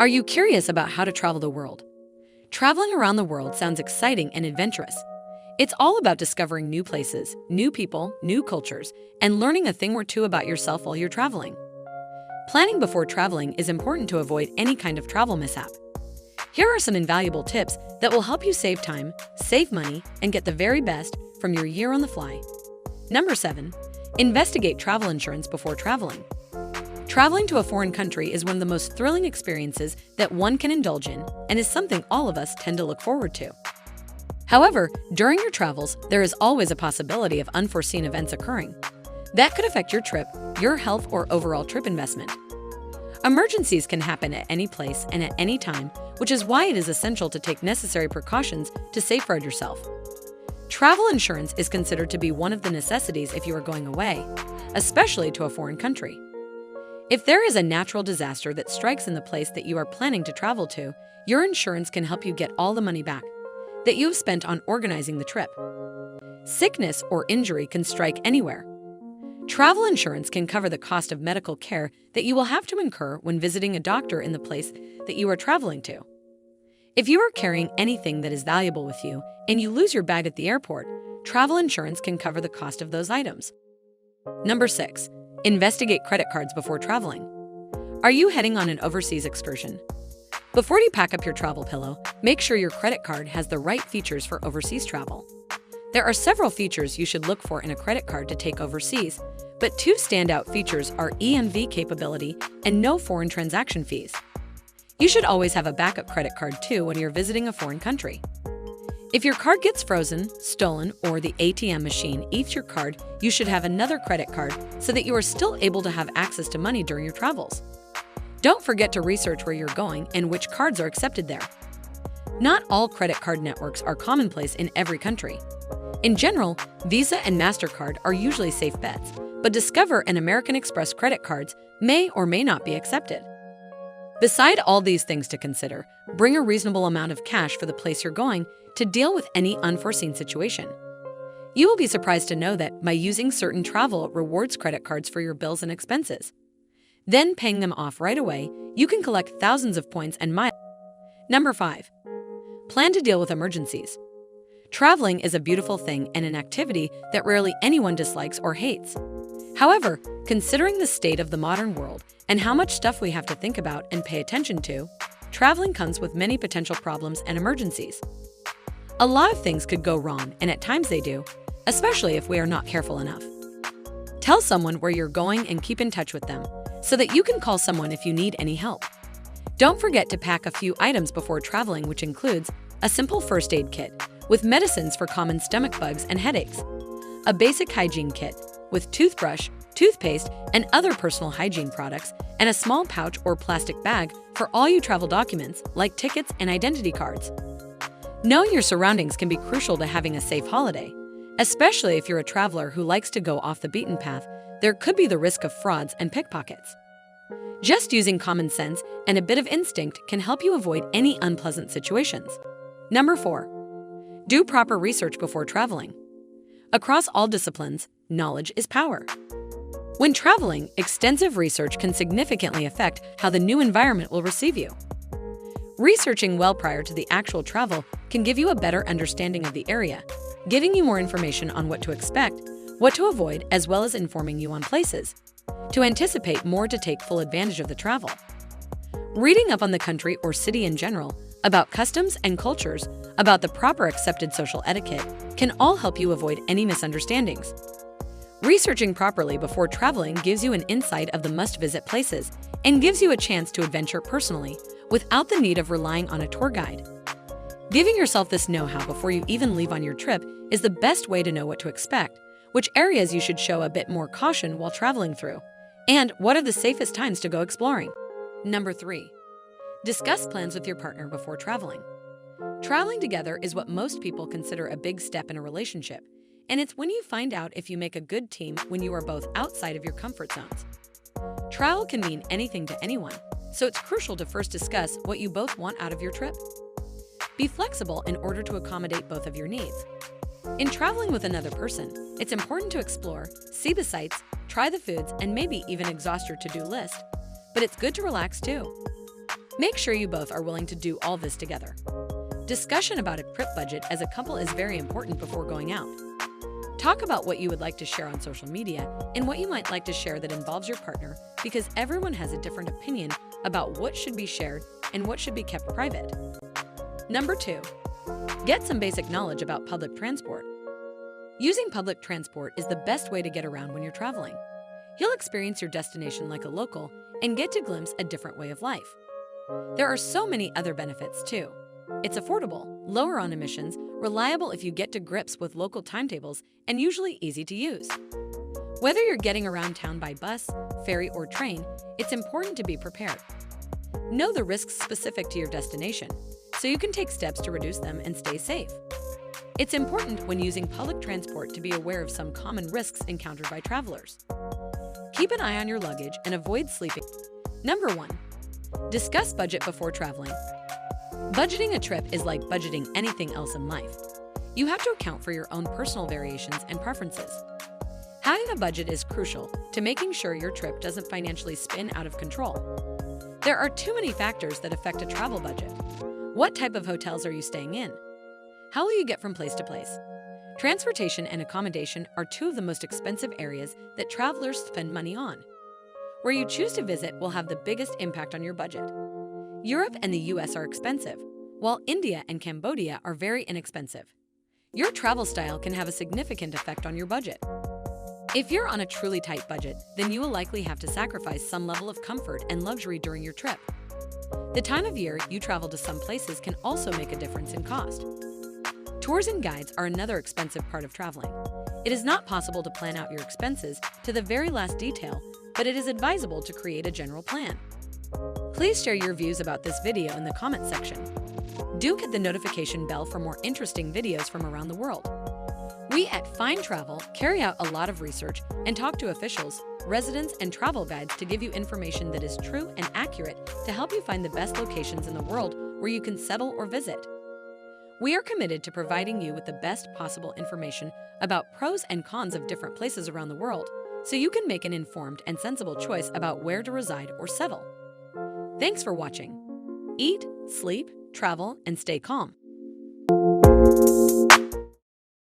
Are you curious about how to travel the world? Traveling around the world sounds exciting and adventurous. It's all about discovering new places, new people, new cultures, and learning a thing or two about yourself while you're traveling. Planning before traveling is important to avoid any kind of travel mishap. Here are some invaluable tips that will help you save time, save money, and get the very best from your year on the fly. Number 7. Investigate travel insurance before traveling. Traveling to a foreign country is one of the most thrilling experiences that one can indulge in and is something all of us tend to look forward to. However, during your travels, there is always a possibility of unforeseen events occurring. That could affect your trip, your health, or overall trip investment. Emergencies can happen at any place and at any time, which is why it is essential to take necessary precautions to safeguard yourself. Travel insurance is considered to be one of the necessities if you are going away, especially to a foreign country. If there is a natural disaster that strikes in the place that you are planning to travel to, your insurance can help you get all the money back that you have spent on organizing the trip. Sickness or injury can strike anywhere. Travel insurance can cover the cost of medical care that you will have to incur when visiting a doctor in the place that you are traveling to. If you are carrying anything that is valuable with you and you lose your bag at the airport, travel insurance can cover the cost of those items. Number 6. Investigate credit cards before traveling. Are you heading on an overseas excursion? Before you pack up your travel pillow, make sure your credit card has the right features for overseas travel. There are several features you should look for in a credit card to take overseas, but two standout features are EMV capability and no foreign transaction fees. You should always have a backup credit card too when you're visiting a foreign country. If your card gets frozen, stolen, or the ATM machine eats your card, you should have another credit card so that you are still able to have access to money during your travels. Don't forget to research where you're going and which cards are accepted there. Not all credit card networks are commonplace in every country. In general, Visa and MasterCard are usually safe bets, but Discover and American Express credit cards may or may not be accepted. Beside all these things to consider, bring a reasonable amount of cash for the place you're going to deal with any unforeseen situation. You will be surprised to know that by using certain travel rewards credit cards for your bills and expenses, then paying them off right away, you can collect thousands of points and miles. Number 5. Plan to deal with emergencies. Traveling is a beautiful thing and an activity that rarely anyone dislikes or hates. However, considering the state of the modern world and how much stuff we have to think about and pay attention to, traveling comes with many potential problems and emergencies. A lot of things could go wrong, and at times they do, especially if we are not careful enough. Tell someone where you're going and keep in touch with them so that you can call someone if you need any help. Don't forget to pack a few items before traveling, which includes a simple first aid kit with medicines for common stomach bugs and headaches, a basic hygiene kit with toothbrush, toothpaste, and other personal hygiene products, and a small pouch or plastic bag for all your travel documents like tickets and identity cards. Knowing your surroundings can be crucial to having a safe holiday. Especially if you're a traveler who likes to go off the beaten path, there could be the risk of frauds and pickpockets. Just using common sense and a bit of instinct can help you avoid any unpleasant situations. Number 4. Do proper research before traveling. Across all disciplines, knowledge is power. When traveling, extensive research can significantly affect how the new environment will receive you. Researching well prior to the actual travel can give you a better understanding of the area, giving you more information on what to expect, what to avoid, as well as informing you on places to anticipate more to take full advantage of the travel. Reading up on the country or city in general, about customs and cultures, about the proper accepted social etiquette, can all help you avoid any misunderstandings. Researching properly before traveling gives you an insight of the must-visit places and gives you a chance to adventure personally without the need of relying on a tour guide. Giving yourself this know-how before you even leave on your trip is the best way to know what to expect, which areas you should show a bit more caution while traveling through, and what are the safest times to go exploring. Number 3. Discuss plans with your partner before traveling. Traveling together is what most people consider a big step in a relationship, and it's when you find out if you make a good team when you are both outside of your comfort zones. Travel can mean anything to anyone, so it's crucial to first discuss what you both want out of your trip. Be flexible in order to accommodate both of your needs. In traveling with another person, it's important to explore, see the sights, try the foods, and maybe even exhaust your to-do list. But it's good to relax too. Make sure you both are willing to do all this together. Discussion about a trip budget as a couple is very important before going out. Talk about what you would like to share on social media and what you might like to share that involves your partner, because everyone has a different opinion about what should be shared and what should be kept private. Number 2, get some basic knowledge about public transport. Using public transport is the best way to get around when you're traveling. You'll experience your destination like a local and get to glimpse a different way of life. There are so many other benefits too. It's affordable, lower on emissions, reliable if you get to grips with local timetables, and usually easy to use. Whether you're getting around town by bus, ferry, or train, it's important to be prepared. Know the risks specific to your destination, so you can take steps to reduce them and stay safe. It's important when using public transport to be aware of some common risks encountered by travelers. Keep an eye on your luggage and avoid sleeping. Number 1, discuss budget before traveling. Budgeting a trip is like budgeting anything else in life. You have to account for your own personal variations and preferences. Having a budget is crucial to making sure your trip doesn't financially spin out of control. There are too many factors that affect a travel budget. What type of hotels are you staying in? How will you get from place to place? Transportation and accommodation are two of the most expensive areas that travelers spend money on. Where you choose to visit will have the biggest impact on your budget. Europe and the US are expensive, while India and Cambodia are very inexpensive. Your travel style can have a significant effect on your budget. If you're on a truly tight budget, then you will likely have to sacrifice some level of comfort and luxury during your trip. The time of year you travel to some places can also make a difference in cost. Tours and guides are another expensive part of traveling. It is not possible to plan out your expenses to the very last detail, but it is advisable to create a general plan. Please share your views about this video in the comment section. Do hit the notification bell for more interesting videos from around the world. We at Find Travel carry out a lot of research and talk to officials, residents, and travel guides to give you information that is true and accurate to help you find the best locations in the world where you can settle or visit. We are committed to providing you with the best possible information about pros and cons of different places around the world, so you can make an informed and sensible choice about where to reside or settle. Thanks for watching. Eat, sleep, travel, and stay calm.